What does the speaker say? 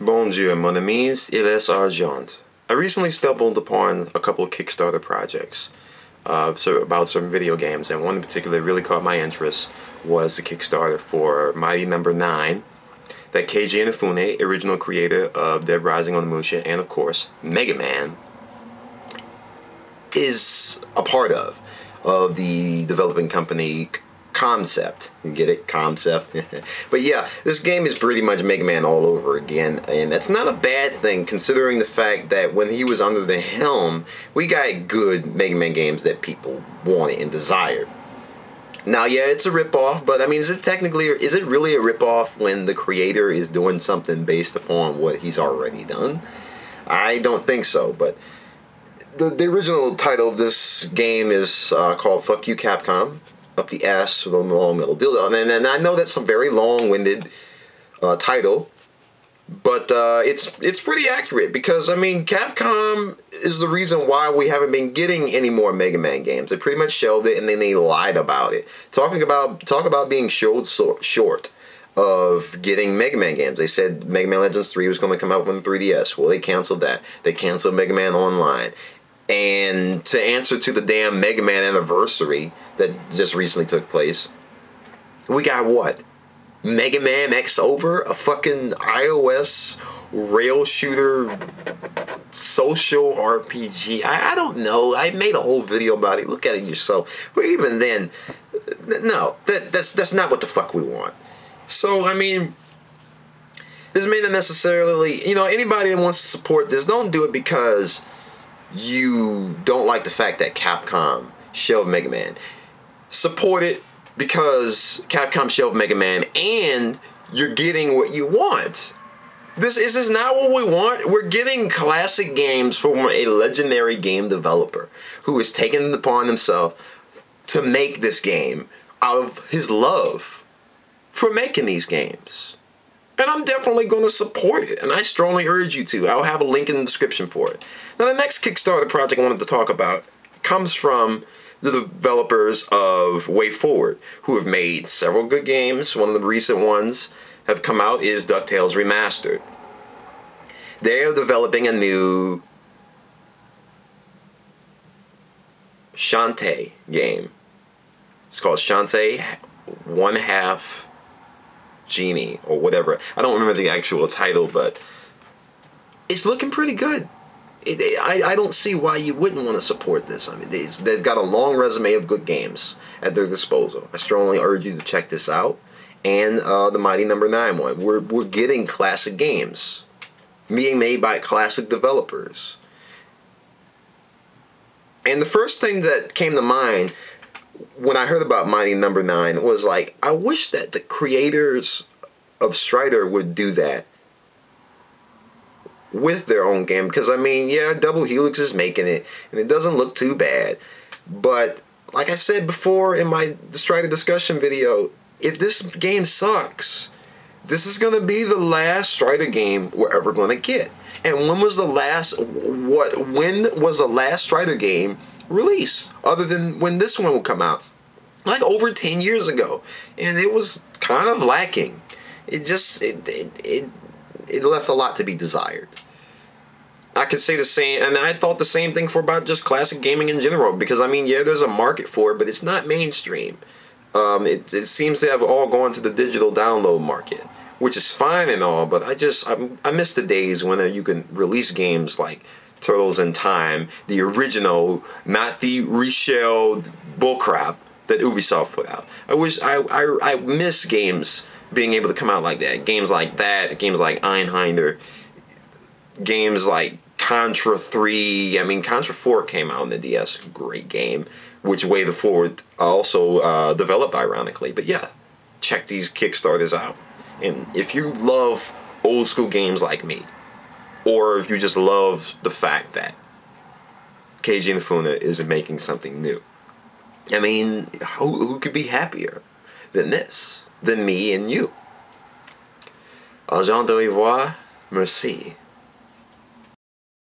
Bonjour, mon amis, il est Argent. I recently stumbled upon a couple of Kickstarter projects about some video games, and one in particular really caught my interest was the Kickstarter for Mighty Number 9 that Keiji Inafune, original creator of Dead Rising on the Moonshot, and of course, Mega Man, is a part of the developing company Concept. You get it? Concept. But yeah, this game is pretty much Mega Man all over again, and that's not a bad thing considering the fact that when he was under the helm, we got good Mega Man games that people wanted and desired. Now, yeah, it's a ripoff, but I mean, is it really a ripoff when the creator is doing something based upon what he's already done? I don't think so, but the original title of this game is called Fuck You Capcom, up the ass with a long middle dildo. And I know that's a very long-winded title, but it's pretty accurate because, I mean, Capcom is the reason why we haven't been getting any more Mega Man games. They pretty much shelved it and then they lied about it. Talk about being short of getting Mega Man games. They said Mega Man Legends 3 was going to come out on the 3DS. Well, they canceled that. They canceled Mega Man Online. And to answer to the damn Mega Man anniversary that just recently took place, we got what? Mega Man X Over? A fucking iOS rail shooter social RPG? I don't know. I made a whole video about it. Look at it yourself. But even then, no, that's not what the fuck we want. So, I mean, this may not necessarily, anybody that wants to support this, don't do it because you don't like the fact that Capcom shelved Mega Man. Support it because Capcom shelved Mega Man and you're getting what you want. This is not what we want. We're getting classic games from a legendary game developer who has taken it upon himself to make this game out of his love for making these games. And I'm definitely going to support it, and I strongly urge you to. I'll have a link in the description for it. Now, the next Kickstarter project I wanted to talk about comes from the developers of Way Forward, who have made several good games. One of the recent ones have come out is DuckTales Remastered. They are developing a new Shantae game. It's called Shantae 1/2 Genie or whatever. I don't remember the actual title, but it's looking pretty good. I don't see why you wouldn't want to support this. I mean, they've got a long resume of good games at their disposal. I strongly urge you to check this out. And the Mighty Number 9 one. We're getting classic games being made by classic developers. And the first thing that came to mind when I heard about Mighty Number 9 was like, I wish that the creators of Strider would do that with their own game. Because, I mean, yeah, Double Helix is making it, and it doesn't look too bad. But, like I said before in my Strider discussion video, if this game sucks, this is going to be the last Strider game we're ever going to get. And when was the last Strider game released other than when this one will come out? Like over 10 years ago, and it was kind of lacking. It left a lot to be desired. I could say the same, and I thought the same thing for about just classic gaming in general, because I mean, yeah, there's a market for it, but it's not mainstream. It seems to have all gone to the digital download market, which is fine and all, but I miss the days when you can release games like Turtles in Time, the original, not the reshelled bullcrap that Ubisoft put out. I miss games being able to come out like that. Games like that, games like Einhander, games like Contra 3. I mean, Contra 4 came out on the DS. Great game, which Way Forward also developed, ironically. But yeah, check these Kickstarters out. And if you love old school games like me, or if you just love the fact that Keiji Inafune is making something new, I mean, who could be happier than this, than me and you? Argent de revoir, merci.